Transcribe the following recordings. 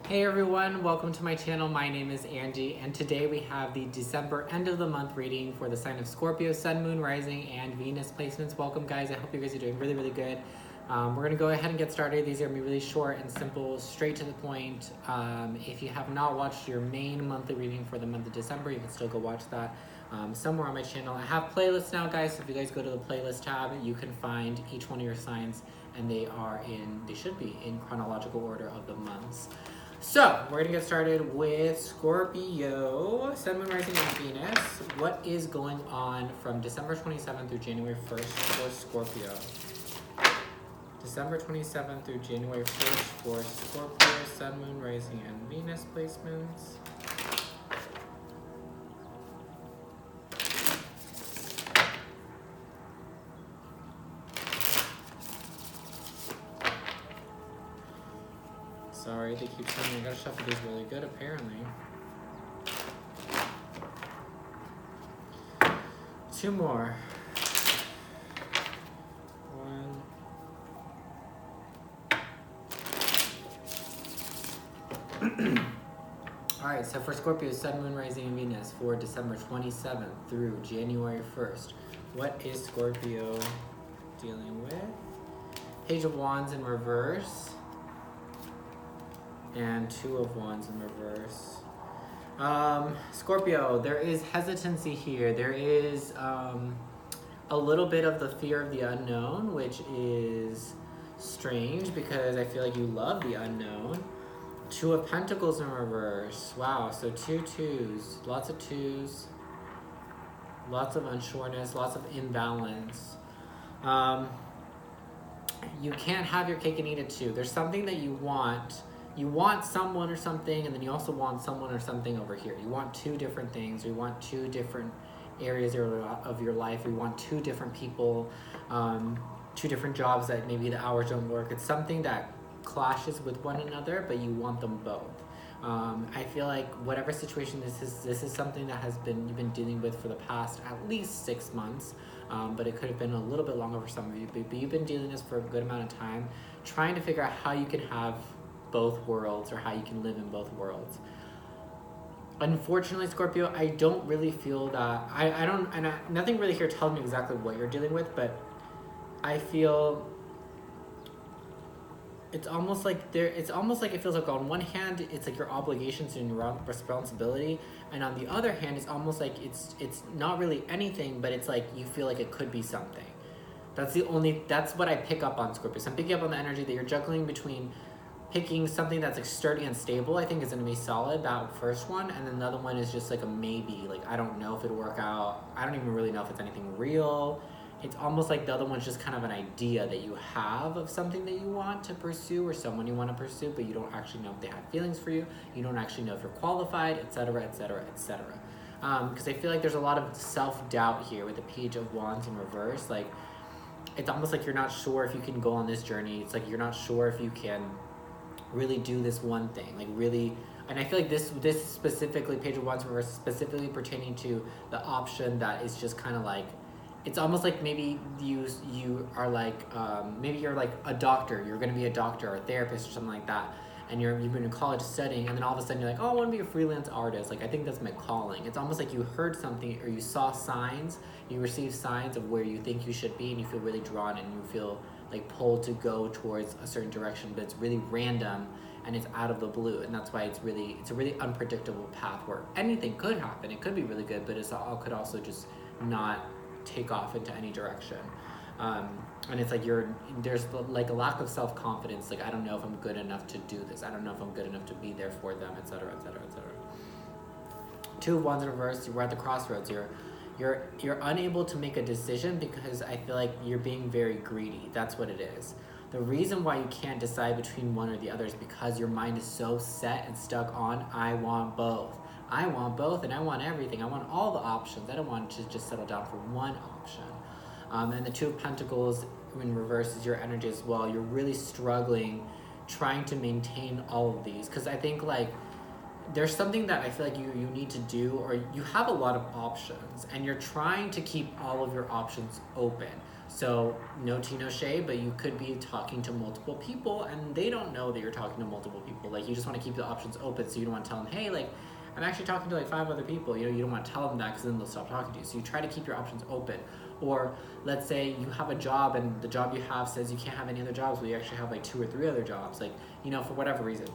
Hey everyone, welcome to my channel. My name is Angie, and today we have the December end of the month reading for the sign of Scorpio, Sun, Moon, Rising, and Venus placements. Welcome guys, I hope you guys are doing really good. We're going to go ahead and get started. These are going to be really short and simple, straight to the point. If you have not watched your main monthly reading for the month of December, you can still go watch that somewhere on my channel. I have playlists now guys, so if you guys go to the playlist tab, you can find each one of your signs, and they should be in chronological order of the months. So, we're going to get started with Scorpio, Sun, Moon, Rising, and Venus. What is going on from December 27th through January 1st for Scorpio? December 27th through January 1st for Scorpio, Sun, Moon, Rising, and Venus placements. Sorry, they keep telling me I gotta shuffle these really good, apparently. Two more. One. Alright, so for Scorpio, Sun, Moon, Rising, and Venus for December 27th through January 1st. What is Scorpio dealing with? Page of Wands in reverse. And Two of Wands in reverse. Scorpio, there is hesitancy here. There is a little bit of the fear of the unknown, which is strange because I feel like you love the unknown. Two of Pentacles in reverse. Wow, so two twos. Lots of twos. Lots of unsureness, lots of imbalance. You can't have your cake and eat it too. There's something that you want. You want someone or something, and then you also want someone or something over here. You want two different things. You want two different areas of your life. You want two different people, two different jobs that maybe the hours don't work. It's something that clashes with one another, but you want them both. I feel like whatever situation this is something that you've been dealing with for the past at least 6 months, but it could have been a little bit longer for some of you. But you've been dealing with this for a good amount of time, trying to figure out how you can have both worlds, or how you can live in both worlds. Unfortunately, Scorpio, I don't really feel that nothing really here tells me exactly what you're dealing with, but I feel it's almost like it feels like on one hand it's like your obligations and your responsibility, and on the other hand it's almost like it's not really anything, but it's like you feel like it could be something. That's what I pick up on, Scorpio. So I'm picking up on the energy that you're juggling between picking something that's like sturdy and stable, I think is going to be solid, that first one, and then the other one is just like a maybe, like I don't know if it'll work out, I don't even really know if it's anything real. It's almost like the other one's just kind of an idea that you have of something that you want to pursue, or someone you want to pursue, but you don't actually know if they have feelings for you, you don't actually know if you're qualified, etc, etc, etc. Because I feel like there's a lot of self-doubt here with the Page of Wands in reverse. Like it's almost like you're not sure if you can go on this journey. It's like you're not sure if you can really do this one thing, like really. And I feel like this specifically, Page of Wands reverse, specifically pertaining to the option that is just kind of like, it's almost like maybe you are like maybe you're like a doctor, you're going to be a doctor or a therapist or something like that, and you've been in college studying, and then all of a sudden you're like, oh, I want to be a freelance artist, like I think that's my calling. It's almost like you heard something, or you saw signs, you received signs of where you think you should be, and you feel really drawn, and you feel like pulled to go towards a certain direction, but it's really random and it's out of the blue, and that's why it's a really unpredictable path where anything could happen. It could be really good, but it could also just not take off into any direction. And it's like there's like a lack of self-confidence, like I don't know if I'm good enough to do this, I don't know if I'm good enough to be there for them, etc, etc, etc. Two of Wands in reverse, we're at the crossroads. You're unable to make a decision because I feel like you're being very greedy. That's what it is. The reason why you can't decide between one or the other is because your mind is so set and stuck on, I want both. I want both, and I want everything. I want all the options. I don't want to just settle down for one option. And the Two of Pentacles in reverse is your energy as well. You're really struggling trying to maintain all of these, because I think like there's something that I feel like you need to do, or you have a lot of options and you're trying to keep all of your options open. So no tea, no shade, but you could be talking to multiple people and they don't know that you're talking to multiple people. Like you just want to keep the options open, so you don't want to tell them, hey, like I'm actually talking to like 5 other people. You know, you don't want to tell them that because then they'll stop talking to you. So you try to keep your options open. Or let's say you have a job and the job you have says you can't have any other jobs, but you actually have like 2 or 3 other jobs, like, you know, for whatever reason.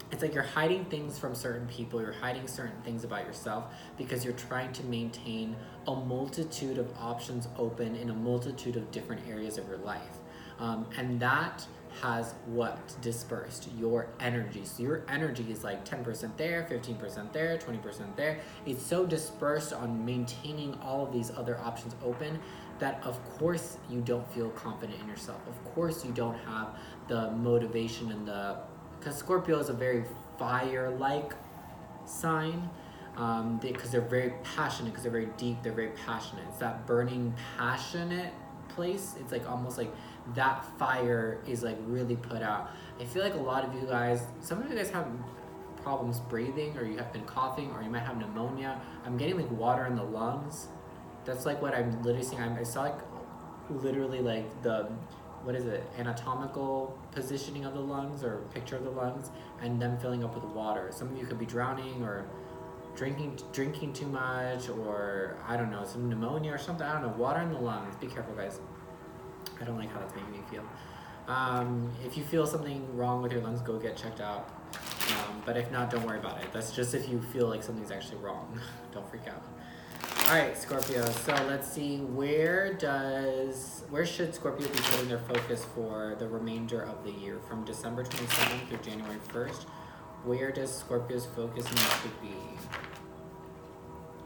It's like you're hiding things from certain people, you're hiding certain things about yourself because you're trying to maintain a multitude of options open in a multitude of different areas of your life. And that has what dispersed your energy. So your energy is like 10% there, 15% there, 20% there. It's so dispersed on maintaining all of these other options open that of course you don't feel confident in yourself. Of course you don't have the motivation and because Scorpio is a very fire-like sign, because they're very passionate, because they're very deep, they're very passionate. It's that burning, passionate place. It's like almost like that fire is like really put out. I feel like a lot of you guys, some of you guys have problems breathing, or you have been coughing, or you might have pneumonia. I'm getting like water in the lungs. That's like what I'm literally seeing. I saw like literally like the, what is it, anatomical positioning of the lungs or picture of the lungs, and them filling up with water. Some of you could be drowning or drinking too much, or I don't know, some pneumonia or something. I don't know. Water in the lungs. Be careful, guys. I don't like how that's making me feel. If you feel something wrong with your lungs, go get checked out. But if not, don't worry about it. That's just if you feel like something's actually wrong. Don't freak out. All right, Scorpio. So let's see, where should Scorpio be putting their focus for the remainder of the year, from December 27th through January 1st? Where does Scorpio's focus need to be?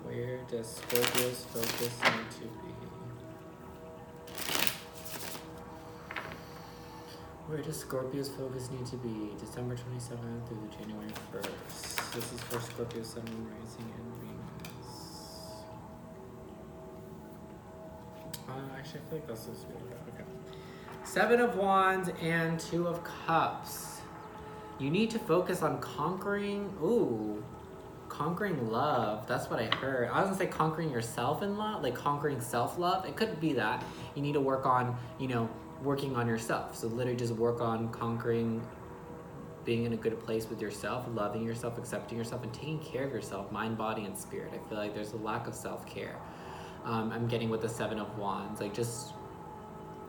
Where does Scorpio's focus need to be? Where does Scorpio's focus need to be? December 27th through January 1st. This is for Scorpio, Sun, Rising, and Venus. Actually, I feel like that's supposed to be okay. 7 of Wands and 2 of Cups. You need to focus on conquering love. That's what I heard. I was gonna say conquering yourself in love, like conquering self-love. It could be that. You need to work on, working on yourself. So literally just work on conquering, being in a good place with yourself, loving yourself, accepting yourself, and taking care of yourself, mind, body, and spirit. I feel like there's a lack of self-care. I'm getting with the 7 of Wands, like just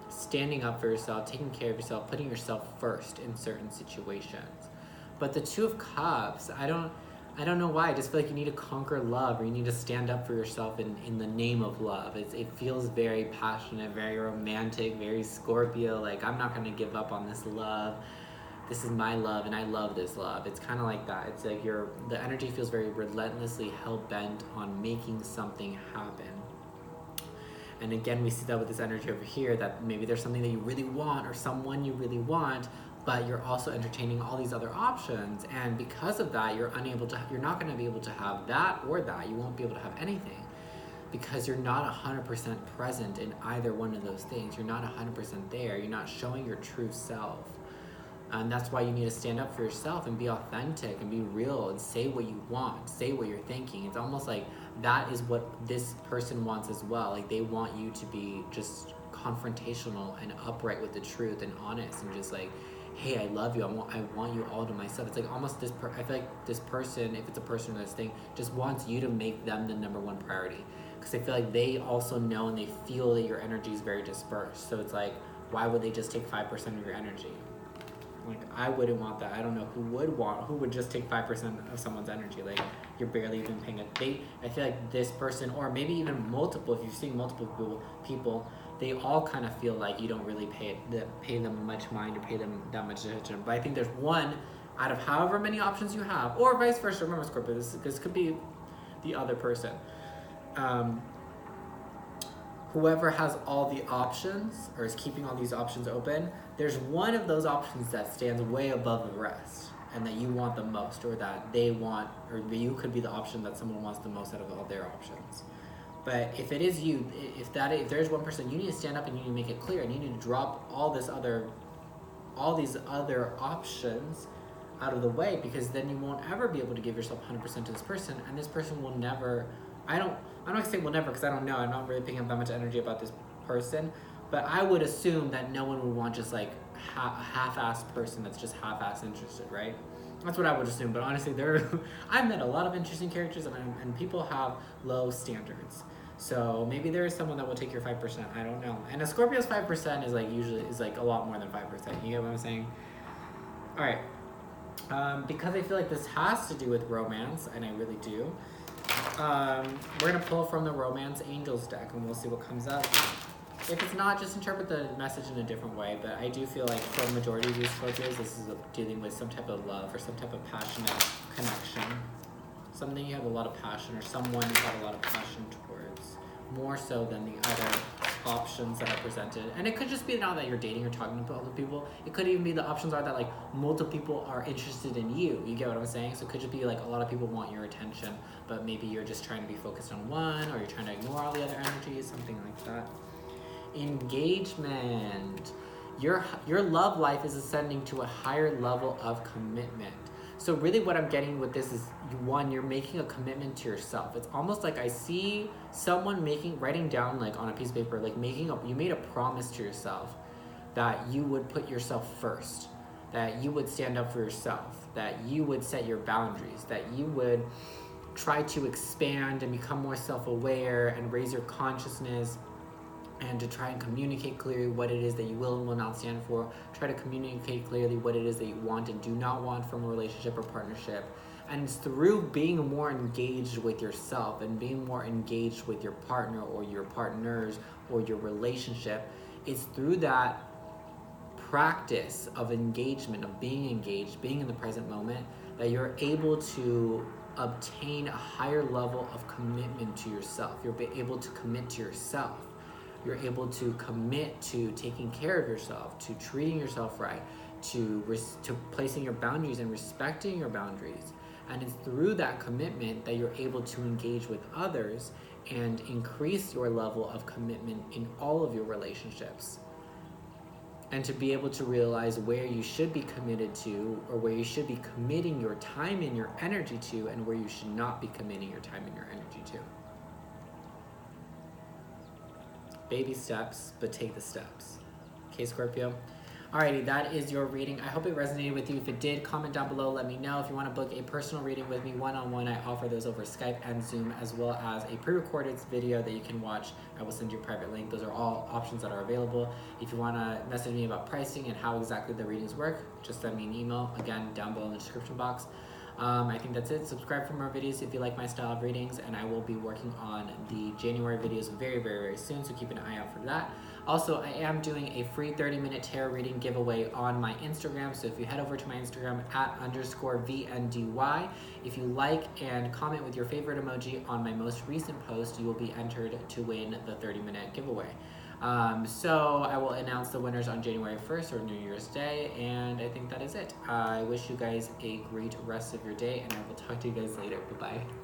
standing up for yourself, taking care of yourself, putting yourself first in certain situations. But the 2 of Cups, I don't know why. I just feel like you need to conquer love, or you need to stand up for yourself in the name of love. It feels very passionate, very romantic, very Scorpio. Like, I'm not going to give up on this love. This is my love, and I love this love. It's kind of like that. It's like the energy feels very relentlessly hell-bent on making something happen. And again, we see that with this energy over here, that maybe there's something that you really want, or someone you really want, but you're also entertaining all these other options. And because of that, you're not going to be able to have that or that. You won't be able to have anything because you're not 100% present in either one of those things. You're not 100% there. You're not showing your true self. And that's why you need to stand up for yourself and be authentic and be real and say what you want, say what you're thinking. It's almost like that is what this person wants as well. Like, they want you to be just confrontational and upright with the truth and honest, and just like, hey, I love you. I want you all to myself. It's like almost I feel like this person, if it's a person or this thing, just wants you to make them the number one priority. Because I feel like they also know and they feel that your energy is very dispersed. So it's like, why would they just take 5% of your energy? Like, I wouldn't want that. I don't know who would just take 5% of someone's energy. Like, you're barely even paying it. I feel like this person, or maybe even multiple, if you're seeing multiple people, they all kind of feel like you don't really pay them much mind or pay them that much attention. But I think there's one out of however many options you have, or vice versa. Remember, Scorpio, this could be the other person. Whoever has all the options, or is keeping all these options open, there's one of those options that stands way above the rest, and that you want the most, or that they want, or you could be the option that someone wants the most out of all their options. But if it is you, if there's one person, you need to stand up and you need to make it clear, and you need to drop all these other options out of the way, because then you won't ever be able to give yourself 100% to this person, and this person will never. I'm not gonna say will never, because I don't know. I'm not really picking up that much energy about this person. But I would assume that no one would want just like a half-assed person that's just half-assed interested, right? That's what I would assume. But honestly, I've met a lot of interesting characters, and people have low standards. So maybe there is someone that will take your 5%. I don't know. And a Scorpio's 5% is like usually is like a lot more than 5%. You get what I'm saying? All right. Because I feel like this has to do with romance, and I really do. We're gonna pull from the Romance Angels deck, and we'll see what comes up. If it's not, just interpret the message in a different way. But I do feel like for the majority of these Scorpios, this is dealing with some type of love or some type of passionate connection. Something you have a lot of passion, or someone you have a lot of passion towards, more so than the other options that are presented. And it could just be now that you're dating or talking to other people. It could even be the options are that like multiple people are interested in you. You get what I'm saying? So it could just be like a lot of people want your attention, but maybe you're just trying to be focused on one, or you're trying to ignore all the other energies, something like that. Engagement. Your love life is ascending to a higher level of commitment. So really what I'm getting with this is, one, you're making a commitment to yourself. It's almost like I see someone writing down like on a piece of paper, like you made a promise to yourself that you would put yourself first, that you would stand up for yourself, that you would set your boundaries, that you would try to expand and become more self-aware and raise your consciousness, and to try and communicate clearly what it is that you will and will not stand for. Try to communicate clearly what it is that you want and do not want from a relationship or partnership. And it's through being more engaged with yourself and being more engaged with your partner or your partners or your relationship, it's through that practice of engagement, of being engaged, being in the present moment, that you're able to obtain a higher level of commitment to yourself. You're able to commit to yourself. You're able to commit to taking care of yourself, to treating yourself right, to placing your boundaries and respecting your boundaries. And it's through that commitment that you're able to engage with others and increase your level of commitment in all of your relationships. And to be able to realize where you should be committed to, or where you should be committing your time and your energy to, and where you should not be committing your time and your energy to. Baby steps, but take the steps. Okay, Scorpio? Alrighty, that is your reading. I hope it resonated with you. If it did, comment down below. Let me know. If you want to book a personal reading with me one-on-one, I offer those over Skype and Zoom, as well as a pre-recorded video that you can watch. I will send you a private link. Those are all options that are available. If you want to message me about pricing and how exactly the readings work, just send me an email, again, down below in the description box. I think that's it. Subscribe for more videos if you like my style of readings, and I will be working on the January videos very, very, very soon, so keep an eye out for that. Also, I am doing a free 30-minute tarot reading giveaway on my Instagram, so if you head over to my Instagram @_VNDY, if you like and comment with your favorite emoji on my most recent post, you will be entered to win the 30-minute giveaway. So I will announce the winners on January 1st or New Year's Day, and I think that is it. I wish you guys a great rest of your day, and I will talk to you guys later. Bye-bye.